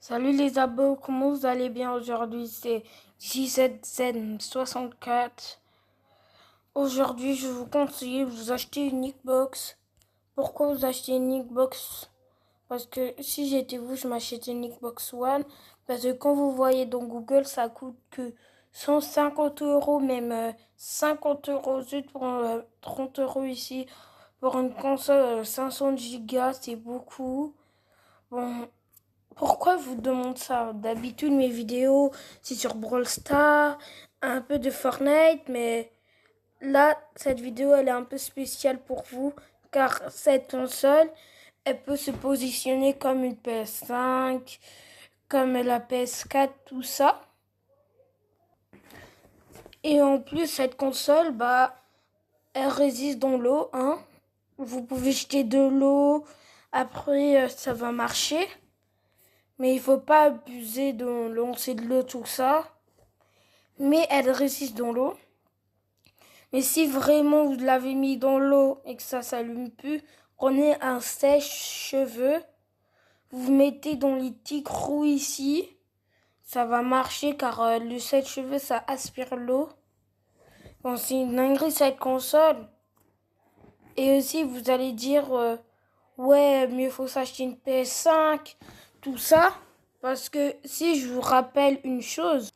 Salut les abos, comment vous allez bien aujourd'hui? C'est JZZ64. Aujourd'hui, je vous conseille de vous acheter une Xbox. Pourquoi vous achetez une Xbox? Parce que si j'étais vous, je m'achetais une Xbox One. Parce que quand vous voyez dans Google, ça coûte que 150 euros, même 50 euros juste pour 30 euros ici. Pour une console 500 Go, c'est beaucoup. Bon, pourquoi je vous demande ça? D'habitude, mes vidéos, c'est sur Brawl Stars, un peu de Fortnite, mais là, cette vidéo, elle est un peu spéciale pour vous, car cette console, elle peut se positionner comme une PS5, comme la PS4, tout ça. Et en plus, cette console, elle résiste dans l'eau, hein. Vous pouvez jeter de l'eau, après, ça va marcher. Mais il faut pas abuser de lancer de l'eau, tout ça. Mais elle résiste dans l'eau. Mais si vraiment vous l'avez mis dans l'eau et que ça s'allume plus, prenez un sèche-cheveux. Vous mettez dans les petits trous ici. Ça va marcher car le sèche-cheveux, ça aspire l'eau. Bon, c'est une dinguerie cette console. Et aussi, vous allez dire, ouais, mieux faut s'acheter une PS5, tout ça. Parce que si je vous rappelle une chose,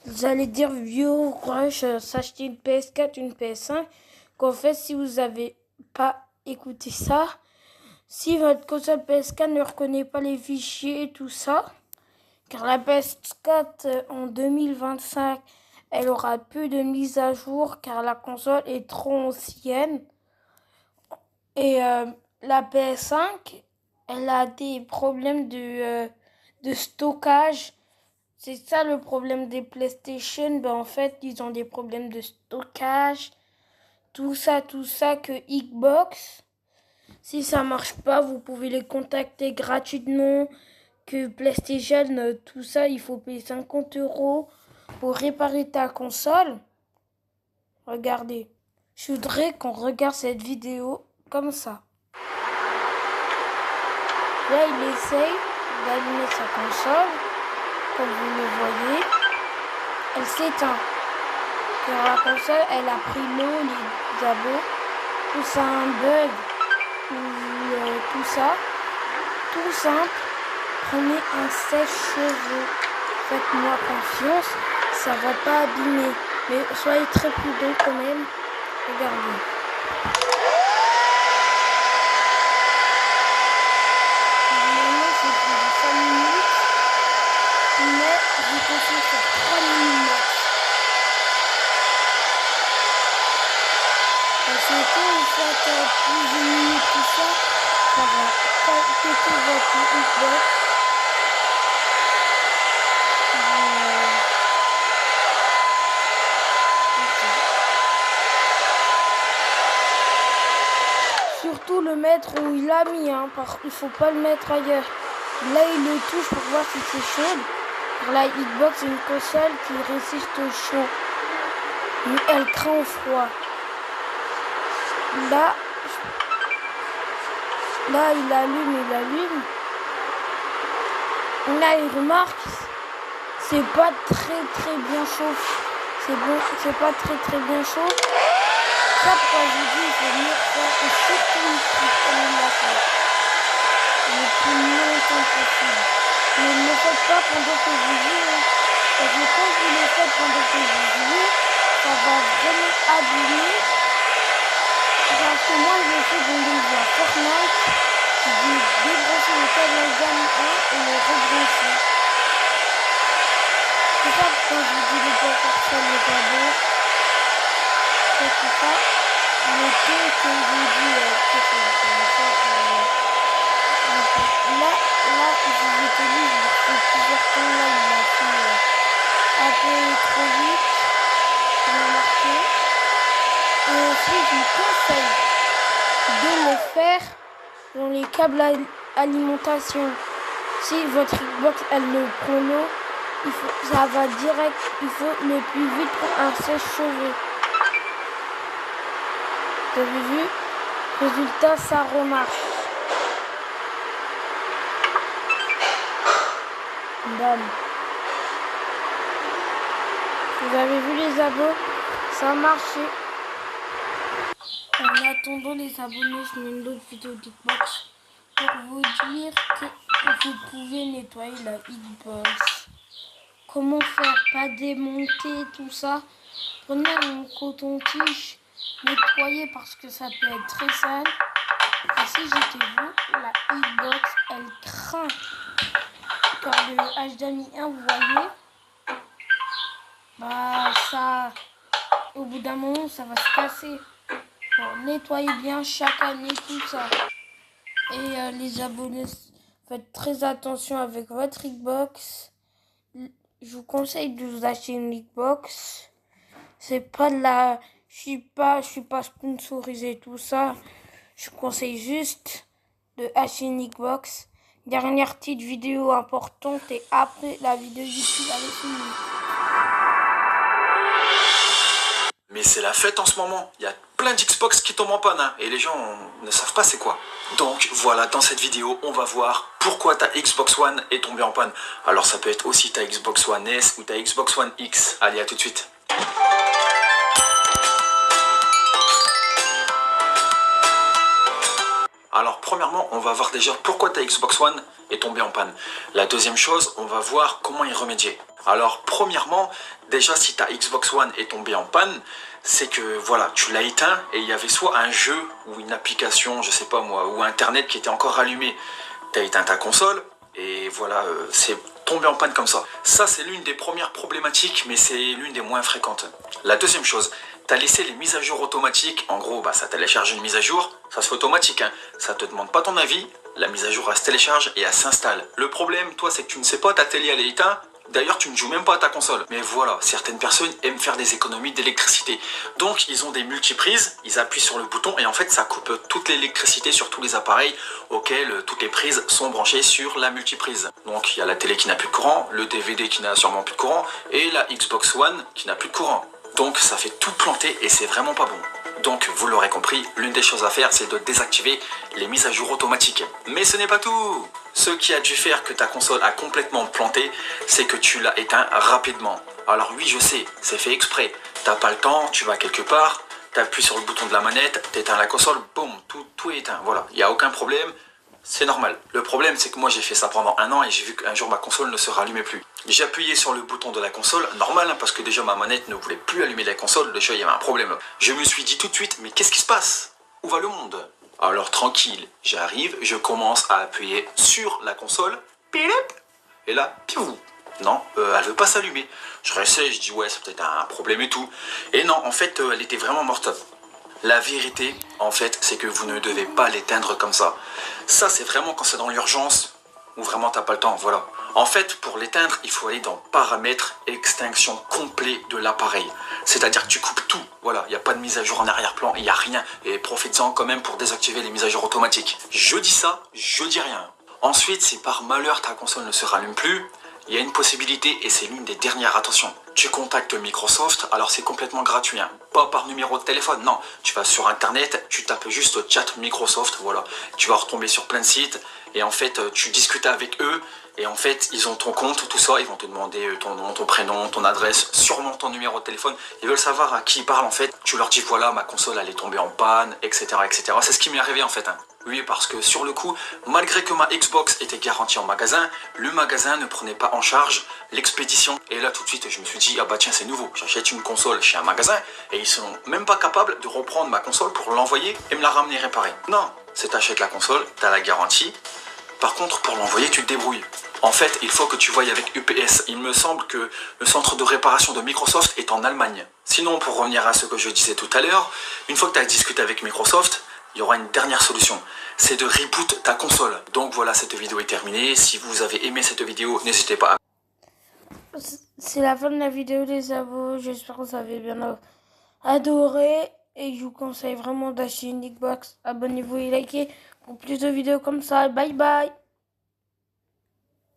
vous allez dire vieux rush, s'acheter une PS4, une PS5. Qu'en fait, si vous n'avez pas écouté ça, si votre console PS4 ne reconnaît pas les fichiers et tout ça, car la PS4 en 2025, elle aura peu de mise à jour car la console est trop ancienne. Et la PS5, elle a des problèmes de stockage. C'est ça le problème des PlayStation. En fait, ils ont des problèmes de stockage. Tout ça que Xbox. Si ça marche pas, vous pouvez les contacter gratuitement. Que PlayStation, tout ça, il faut payer 50 euros pour réparer ta console. Regardez. Je voudrais qu'on regarde cette vidéo comme ça. Là, il essaye d'allumer sa console. Comme vous le voyez, elle s'éteint. Car la console, elle a pris l'eau, les abos, ou c'est un bug, ou tout ça. Tout simple, prenez un sèche-cheveux. Faites-moi confiance, ça va pas abîmer. Mais soyez très prudents quand même. Regardez. Normalement, c'est pour 5 minutes. Mais je conseille sur 3 minutes. Parce que quand vous faites plus de minutes tout ça, ça va péter votre Xbox. Surtout le mettre où il a mis, hein, parce qu'il faut pas le mettre ailleurs. Là, il le touche pour voir si c'est chaud. La Xbox, c'est une console qui résiste au chaud. Mais elle craint au froid. Là, il allume. Là, il remarque, c'est pas très bien chaud. C'est pas très bien chaud. Ça, pourquoi je dis, il faut mieux faire, et surtout une petite animation. Le plus longtemps possible. Mais ne le faites pas pendant que vous jouez. Parce que quand vous le faites pendant que vous jouez, ça va vraiment abîmer. Parce que moi, je fais dans des jeux à Fortnite. J'ai débranché le câble gamme 1 et le rebranché. C'est ça pourquoi je vous dis de pas faire ça, les abos. C'est tout ça. Le temps que je vous dis, là, je vous ai tenu, je vous fais plusieurs temps, là, il a fait un peu trop vite, il a marqué. Et ensuite, je vous conseille de le faire dans les câbles alimentation. Si votre Xbox, elle le prend l'eau, ça va direct, il faut le plus vite pour un sèche-cheveux. Vous avez vu? Résultat, ça remarche. Dame. Vous avez vu les abos? Ça a marché. En attendant les abonnés, je mets une autre vidéo d'Xbox pour vous dire que vous pouvez nettoyer la Xbox. Comment faire? Pas démonter tout ça. Prenez un coton-tige, nettoyez parce que ça peut être très sale. Et si j'étais vous, la Xbox, elle craint. Car le HDMI 1, vous voyez, bah ça, au bout d'un moment, ça va se casser. Bon, nettoyez bien chaque année tout ça. Et les abonnés, faites très attention avec votre Xbox. Je vous conseille de vous acheter une Xbox. C'est pas de la... Je suis pas sponsorisé tout ça. Je vous conseille juste de acheter une Xbox. Dernière petite vidéo importante et après la vidéo YouTube elle est finie. Mais c'est la fête en ce moment, il y a plein d'Xbox qui tombent en panne, hein, et les gens ne savent pas c'est quoi. Donc voilà, dans cette vidéo, on va voir pourquoi ta Xbox One est tombée en panne. Alors ça peut être aussi ta Xbox One S ou ta Xbox One X. Allez, à tout de suite. Alors premièrement, on va voir déjà pourquoi ta Xbox One est tombée en panne. La deuxième chose, on va voir comment y remédier. Alors premièrement, déjà si ta Xbox One est tombée en panne, c'est que voilà, tu l'as éteint et il y avait soit un jeu ou une application, je sais pas moi, ou internet qui était encore allumé. Tu as éteint ta console et voilà, c'est tombé en panne comme ça. Ça c'est l'une des premières problématiques, mais c'est l'une des moins fréquentes. La deuxième chose, tu as laissé les mises à jour automatiques. En gros, bah, ça télécharge une mise à jour, ça se fait automatique, hein. Ça te demande pas ton avis, la mise à jour elle se télécharge et elle s'installe. Le problème, toi, c'est que tu ne sais pas, ta télé elle est éteinte. D'ailleurs, tu ne joues même pas à ta console. Mais voilà, certaines personnes aiment faire des économies d'électricité. Donc, ils ont des multiprises, ils appuient sur le bouton et en fait, ça coupe toute l'électricité sur tous les appareils auxquels toutes les prises sont branchées sur la multiprise. Donc, il y a la télé qui n'a plus de courant, le DVD qui n'a sûrement plus de courant et la Xbox One qui n'a plus de courant. Donc, ça fait tout planter et c'est vraiment pas bon. Donc, vous l'aurez compris, l'une des choses à faire, c'est de désactiver les mises à jour automatiques. Mais ce n'est pas tout. Ce qui a dû faire que ta console a complètement planté, c'est que tu l'as éteint rapidement. Alors oui, je sais, c'est fait exprès. T'as pas le temps, tu vas quelque part, t'appuies sur le bouton de la manette, t'éteins la console, boum, tout est éteint. Voilà, il n'y a aucun problème. C'est normal. Le problème, c'est que moi, j'ai fait ça pendant un an et j'ai vu qu'un jour, ma console ne se rallumait plus. J'ai appuyé sur le bouton de la console, normal, hein, parce que déjà, ma manette ne voulait plus allumer la console. Déjà, il y avait un problème. Je me suis dit tout de suite, mais qu'est-ce qui se passe? Où va le monde? Alors, tranquille, j'arrive, je commence à appuyer sur la console. Et là, piou! Non, elle veut pas s'allumer. Je réessaye, je dis, ouais, c'est peut-être un problème et tout. Et non, en fait, elle était vraiment morte. La vérité, en fait, c'est que vous ne devez pas l'éteindre comme ça. Ça, c'est vraiment quand c'est dans l'urgence ou vraiment t'as pas le temps, voilà. En fait, pour l'éteindre, il faut aller dans paramètres extinction complet de l'appareil. C'est-à-dire que tu coupes tout, voilà. Il n'y a pas de mise à jour en arrière-plan, il n'y a rien. Et profite-en quand même pour désactiver les mises à jour automatiques. Je dis ça, je dis rien. Ensuite, si par malheur ta console ne se rallume plus, il y a une possibilité et c'est l'une des dernières, attention. Tu contactes Microsoft, alors c'est complètement gratuit, hein. Pas par numéro de téléphone, non. Tu vas sur internet, tu tapes juste chat Microsoft, voilà. Tu vas retomber sur plein de sites et en fait tu discutes avec eux et en fait ils ont ton compte, tout ça, ils vont te demander ton nom, ton prénom, ton adresse, sûrement ton numéro de téléphone. Ils veulent savoir à qui ils parlent en fait. Tu leur dis voilà, ma console elle est tombée en panne, etc. etc. C'est ce qui m'est arrivé en fait, hein. Oui, parce que sur le coup, malgré que ma Xbox était garantie en magasin, le magasin ne prenait pas en charge l'expédition. Et là, tout de suite, je me suis dit, ah bah tiens, c'est nouveau. J'achète une console chez un magasin et ils sont même pas capables de reprendre ma console pour l'envoyer et me la ramener réparée. Non, c'est t'achètes la console, t'as la garantie. Par contre, pour l'envoyer, tu te débrouilles. En fait, il faut que tu voyes avec UPS. Il me semble que le centre de réparation de Microsoft est en Allemagne. Sinon, pour revenir à ce que je disais tout à l'heure, une fois que tu as discuté avec Microsoft, il y aura une dernière solution, c'est de reboot ta console. Donc voilà, cette vidéo est terminée. Si vous avez aimé cette vidéo, n'hésitez pas à... C'est la fin de la vidéo les abos. J'espère que vous avez bien adoré. Et je vous conseille vraiment d'acheter une Xbox. Abonnez-vous et likez pour plus de vidéos comme ça. Bye bye.